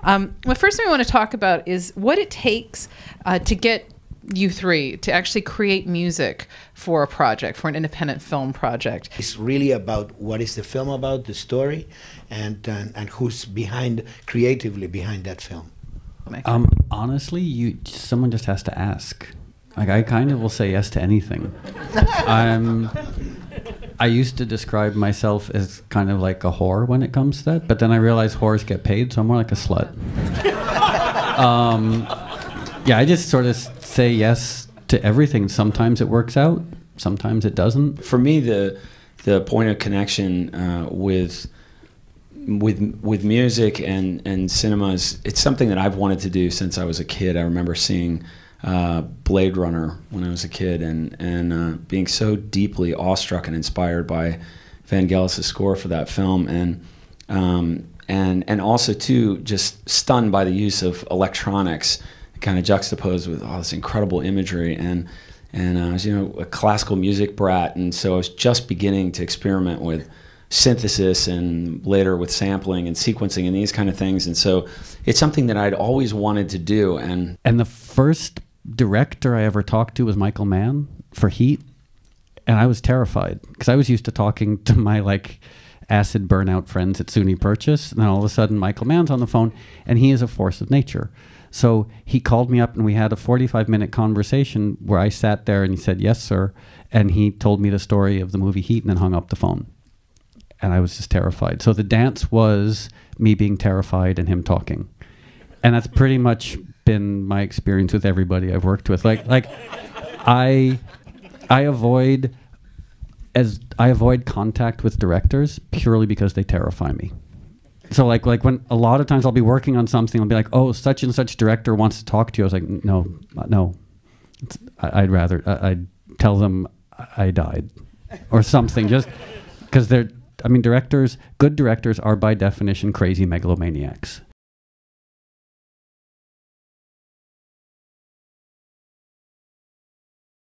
Well, first thing we want to talk about is what it takes to get you three to actually create music for a project, for an independent film project. It's really about what is the film about, the story, and who's creatively behind that film. Honestly, someone just has to ask. Like, I kind of will say yes to anything. I used to describe myself as kind of like a whore when it comes to that, but then I realized whores get paid, so I'm more like a slut. Yeah, I just sort of say yes to everything. Sometimes it works out, sometimes it doesn't. For me, the point of connection with music and cinemas, it's something that I've wanted to do since I was a kid. I remember seeing Blade Runner when I was a kid, and being so deeply awestruck and inspired by Vangelis' score for that film, and also too just stunned by the use of electronics, kind of juxtaposed with all this incredible imagery. And I was, a classical music brat, and so I was just beginning to experiment with synthesis and later with sampling and sequencing and these kind of things. And so it's something that I'd always wanted to do. And the first director I ever talked to was Michael Mann for Heat, and I was terrified because I was used to talking to my acid burnout friends at SUNY Purchase, and then all of a sudden Michael Mann's on the phone, and he is a force of nature. So he called me up and we had a 45-minute conversation where I sat there and he said, "Yes, sir," and he told me the story of the movie Heat and then hung up the phone. And I was just terrified. So the dance was me being terrified and him talking. And that's pretty much been my experience with everybody I've worked with. I avoid contact with directors purely because they terrify me. So like when a lot of times I'll be working on something, I'll be like, "Oh, such and such director wants to talk to you." I was like, no. I'd tell them I died or something, just because good directors are by definition crazy megalomaniacs.